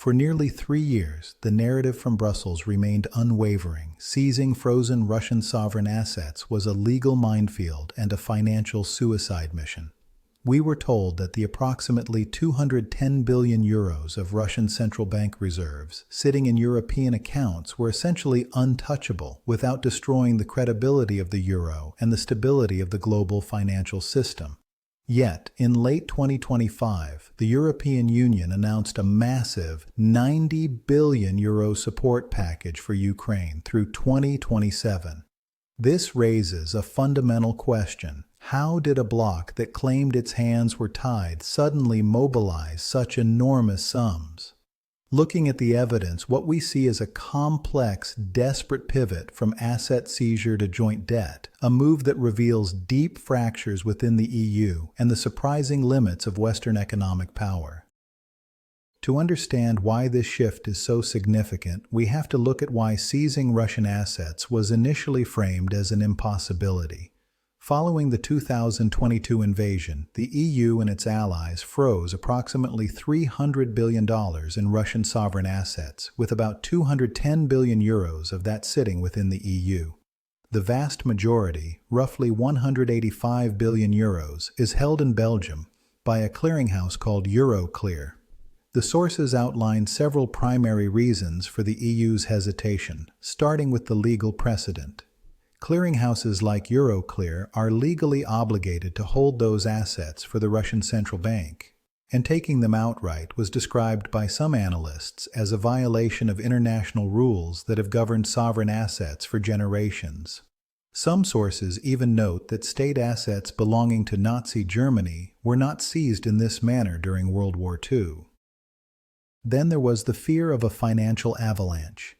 For nearly 3 years, the narrative from Brussels remained unwavering. Seizing frozen Russian sovereign assets was a legal minefield and a financial suicide mission. We were told that the approximately 210 billion euros of Russian central bank reserves sitting in European accounts were essentially untouchable without destroying the credibility of the euro and the stability of the global financial system. Yet, in late 2025, the European Union announced a massive 90 billion euro support package for Ukraine through 2027. This raises a fundamental question. How did a bloc that claimed its hands were tied suddenly mobilize such enormous sums? Looking at the evidence, what we see is a complex, desperate pivot from asset seizure to joint debt, a move that reveals deep fractures within the EU and the surprising limits of Western economic power. To understand why this shift is so significant, we have to look at why seizing Russian assets was initially framed as an impossibility. Following the 2022 invasion, the EU and its allies froze approximately $300 billion in Russian sovereign assets, with about 210 billion euros of that sitting within the EU. The vast majority, roughly 185 billion euros, is held in Belgium by a clearinghouse called Euroclear. The sources outline several primary reasons for the EU's hesitation, starting with the legal precedent. Clearinghouses like Euroclear are legally obligated to hold those assets for the Russian central bank, and taking them outright was described by some analysts as a violation of international rules that have governed sovereign assets for generations. Some sources even note that state assets belonging to Nazi Germany were not seized in this manner during World War II. Then there was the fear of a financial avalanche.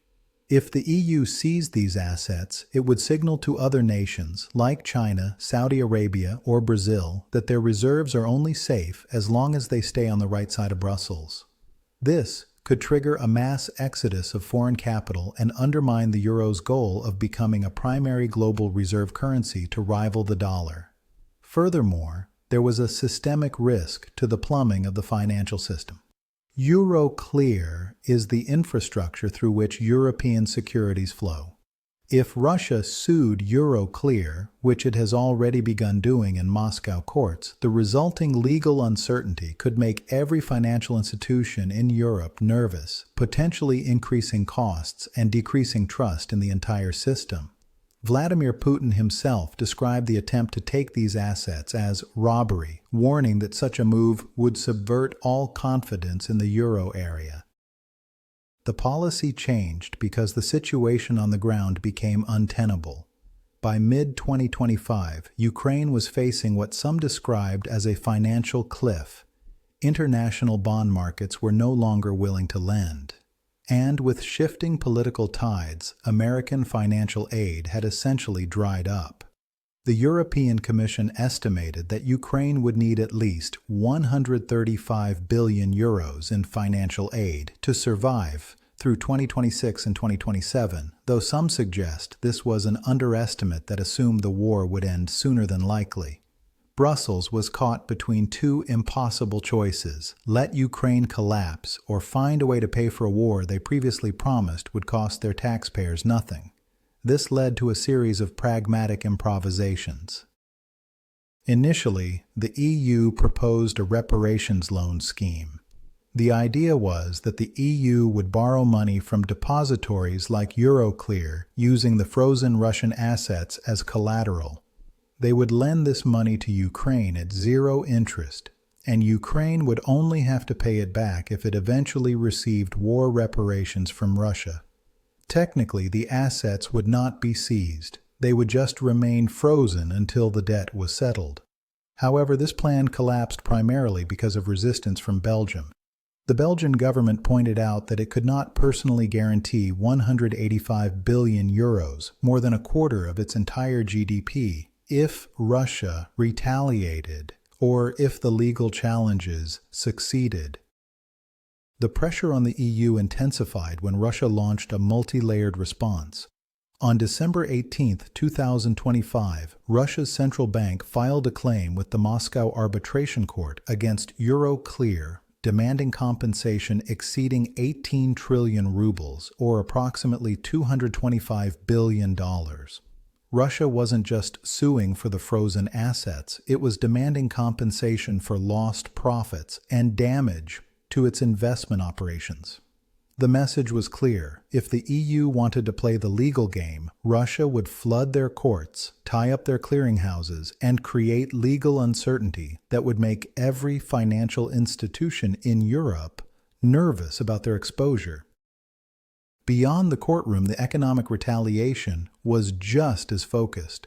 If the EU seized these assets, it would signal to other nations, like China, Saudi Arabia, or Brazil, that their reserves are only safe as long as they stay on the right side of Brussels. This could trigger a mass exodus of foreign capital and undermine the euro's goal of becoming a primary global reserve currency to rival the dollar. Furthermore, there was a systemic risk to the plumbing of the financial system. Euroclear is the infrastructure through which European securities flow. If Russia sued Euroclear, which it has already begun doing in Moscow courts, the resulting legal uncertainty could make every financial institution in Europe nervous, potentially increasing costs and decreasing trust in the entire system. Vladimir Putin himself described the attempt to take these assets as robbery, warning that such a move would subvert all confidence in the euro area. The policy changed because the situation on the ground became untenable. By mid-2025, Ukraine was facing what some described as a financial cliff. International bond markets were no longer willing to lend. And with shifting political tides, American financial aid had essentially dried up. The European Commission estimated that Ukraine would need at least 135 billion euros in financial aid to survive through 2026 and 2027, though some suggest this was an underestimate that assumed the war would end sooner than likely. Brussels was caught between two impossible choices: let Ukraine collapse or find a way to pay for a war they previously promised would cost their taxpayers nothing. This led to a series of pragmatic improvisations. Initially, the EU proposed a reparations loan scheme. The idea was that the EU would borrow money from depositories like Euroclear using the frozen Russian assets as collateral. They would lend this money to Ukraine at zero interest, and Ukraine would only have to pay it back if it eventually received war reparations from Russia. Technically, the assets would not be seized. They would just remain frozen until the debt was settled. However, this plan collapsed primarily because of resistance from Belgium. The Belgian government pointed out that it could not personally guarantee 185 billion euros, more than a quarter of its entire GDP, if Russia retaliated or if the legal challenges succeeded. The pressure on the EU intensified when Russia launched a multi-layered response. On December 18, 2025, Russia's central bank filed a claim with the Moscow Arbitration Court against Euroclear, demanding compensation exceeding 18 trillion rubles, or approximately $225 billion. Russia wasn't just suing for the frozen assets, it was demanding compensation for lost profits and damage to its investment operations. The message was clear. If the EU wanted to play the legal game, Russia would flood their courts, tie up their clearinghouses, and create legal uncertainty that would make every financial institution in Europe nervous about their exposure. Beyond the courtroom, the economic retaliation was just as focused.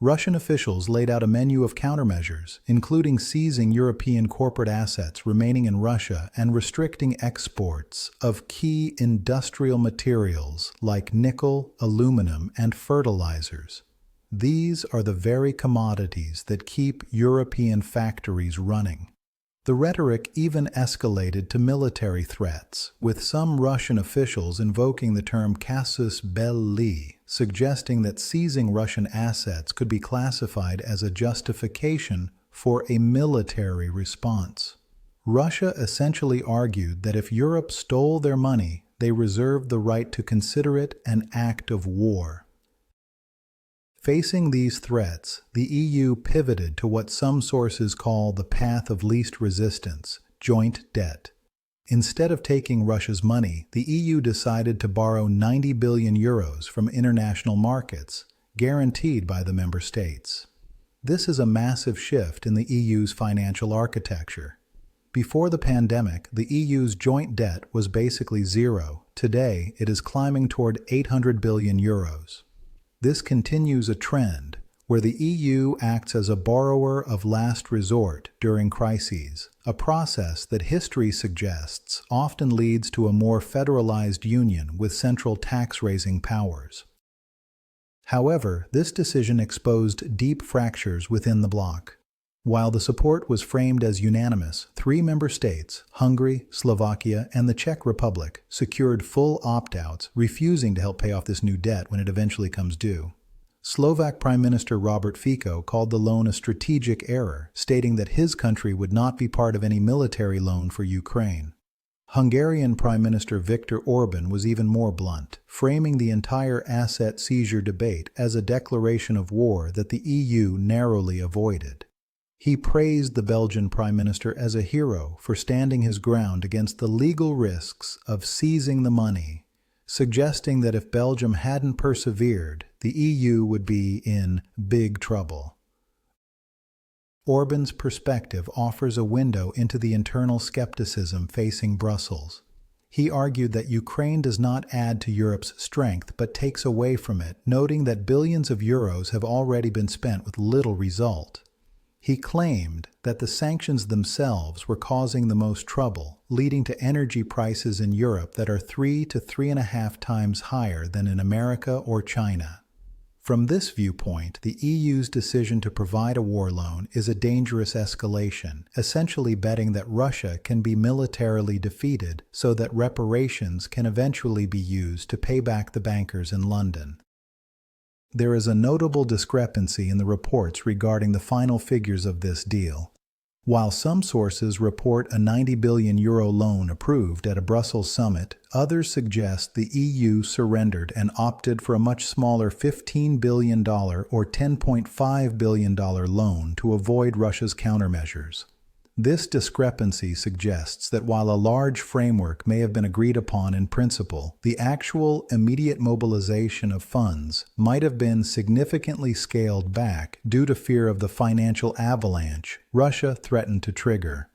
Russian officials laid out a menu of countermeasures, including seizing European corporate assets remaining in Russia and restricting exports of key industrial materials like nickel, aluminum, and fertilizers. These are the very commodities that keep European factories running. The rhetoric even escalated to military threats, with some Russian officials invoking the term casus belli, suggesting that seizing Russian assets could be classified as a justification for a military response. Russia essentially argued that if Europe stole their money, they reserved the right to consider it an act of war. Facing these threats, the EU pivoted to what some sources call the path of least resistance, joint debt. Instead of taking Russia's money, the EU decided to borrow 90 billion euros from international markets, guaranteed by the member states. This is a massive shift in the EU's financial architecture. Before the pandemic, the EU's joint debt was basically zero. Today, it is climbing toward 800 billion euros. This continues a trend where the EU acts as a borrower of last resort during crises, a process that history suggests often leads to a more federalized union with central tax-raising powers. However, this decision exposed deep fractures within the bloc. While the support was framed as unanimous, 3 member states, Hungary, Slovakia, and the Czech Republic, secured full opt-outs, refusing to help pay off this new debt when it eventually comes due. Slovak Prime Minister Robert Fico called the loan a strategic error, stating that his country would not be part of any military loan for Ukraine. Hungarian Prime Minister Viktor Orban was even more blunt, framing the entire asset seizure debate as a declaration of war that the EU narrowly avoided. He praised the Belgian Prime Minister as a hero for standing his ground against the legal risks of seizing the money, suggesting that if Belgium hadn't persevered, the EU would be in big trouble. Orban's perspective offers a window into the internal skepticism facing Brussels. He argued that Ukraine does not add to Europe's strength but takes away from it, noting that billions of euros have already been spent with little result. He claimed that the sanctions themselves were causing the most trouble, leading to energy prices in Europe that are 3 to 3.5 times higher than in America or China. From this viewpoint, the EU's decision to provide a war loan is a dangerous escalation, essentially betting that Russia can be militarily defeated so that reparations can eventually be used to pay back the bankers in London. There is a notable discrepancy in the reports regarding the final figures of this deal. While some sources report a 90 billion euro loan approved at a Brussels summit, others suggest the EU surrendered and opted for a much smaller $15 billion or $10.5 billion loan to avoid Russia's countermeasures. This discrepancy suggests that while a large framework may have been agreed upon in principle, the actual immediate mobilization of funds might have been significantly scaled back due to fear of the financial avalanche Russia threatened to trigger.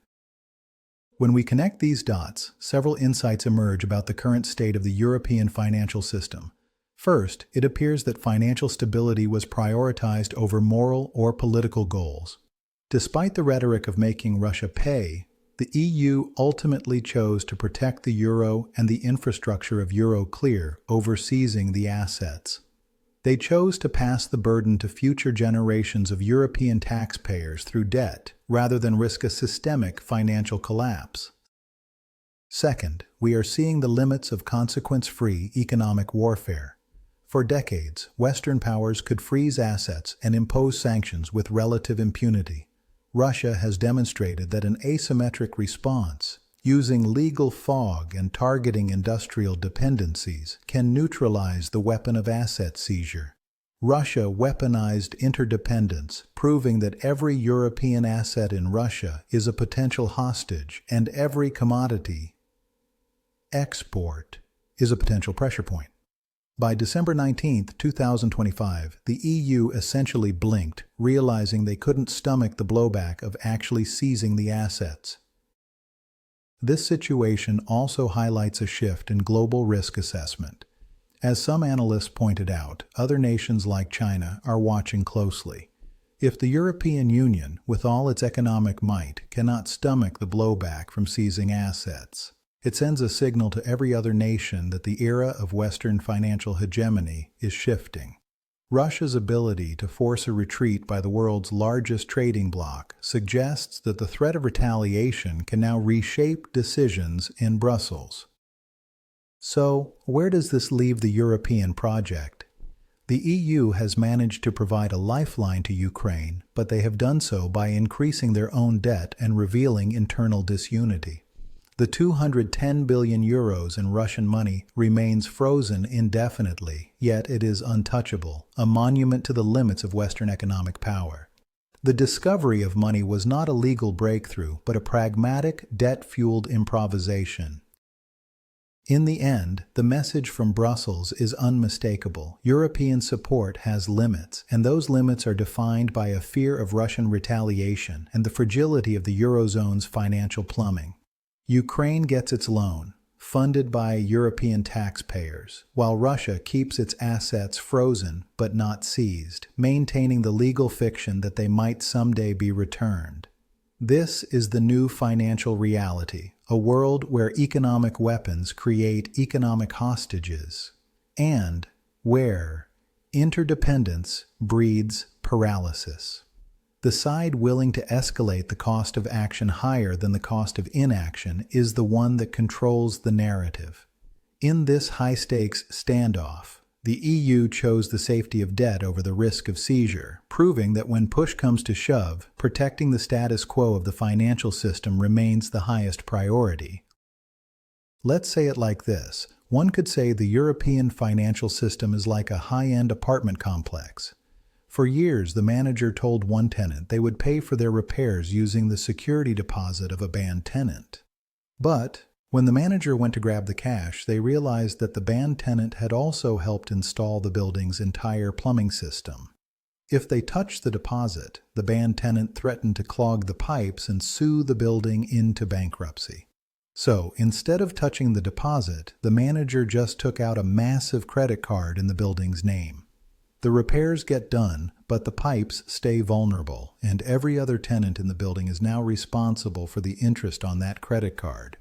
When we connect these dots, several insights emerge about the current state of the European financial system. First, it appears that financial stability was prioritized over moral or political goals. Despite the rhetoric of making Russia pay, the EU ultimately chose to protect the euro and the infrastructure of Euroclear over seizing the assets. They chose to pass the burden to future generations of European taxpayers through debt, rather than risk a systemic financial collapse. Second, we are seeing the limits of consequence-free economic warfare. For decades, Western powers could freeze assets and impose sanctions with relative impunity. Russia has demonstrated that an asymmetric response Using legal fog and targeting industrial dependencies can neutralize the weapon of asset seizure. Russia weaponized interdependence, proving that every European asset in Russia is a potential hostage and every commodity export is a potential pressure point. By December 19, 2025, the EU essentially blinked, realizing they couldn't stomach the blowback of actually seizing the assets. This situation also highlights a shift in global risk assessment. As some analysts pointed out, other nations like China are watching closely. If the European Union, with all its economic might, cannot stomach the blowback from seizing assets, it sends a signal to every other nation that the era of Western financial hegemony is shifting. Russia's ability to force a retreat by the world's largest trading bloc suggests that the threat of retaliation can now reshape decisions in Brussels. So, where does this leave the European project? The EU has managed to provide a lifeline to Ukraine, but they have done so by increasing their own debt and revealing internal disunity. The 210 billion euros in Russian money remains frozen indefinitely, yet it is untouchable, a monument to the limits of Western economic power. The discovery of money was not a legal breakthrough, but a pragmatic, debt-fueled improvisation. In the end, the message from Brussels is unmistakable. European support has limits, and those limits are defined by a fear of Russian retaliation and the fragility of the Eurozone's financial plumbing. Ukraine gets its loan, funded by European taxpayers, while Russia keeps its assets frozen but not seized, maintaining the legal fiction that they might someday be returned. This is the new financial reality, a world where economic weapons create economic hostages, and where interdependence breeds paralysis. The side willing to escalate the cost of action higher than the cost of inaction is the one that controls the narrative. In this high-stakes standoff, the EU chose the safety of debt over the risk of seizure, proving that when push comes to shove, protecting the status quo of the financial system remains the highest priority. Let's say it like this. One could say the European financial system is like a high-end apartment complex. For years, the manager told one tenant they would pay for their repairs using the security deposit of a banned tenant. But when the manager went to grab the cash, they realized that the banned tenant had also helped install the building's entire plumbing system. If they touched the deposit, the banned tenant threatened to clog the pipes and sue the building into bankruptcy. So, instead of touching the deposit, the manager just took out a massive credit card in the building's name. The repairs get done, but the pipes stay vulnerable, and every other tenant in the building is now responsible for the interest on that credit card.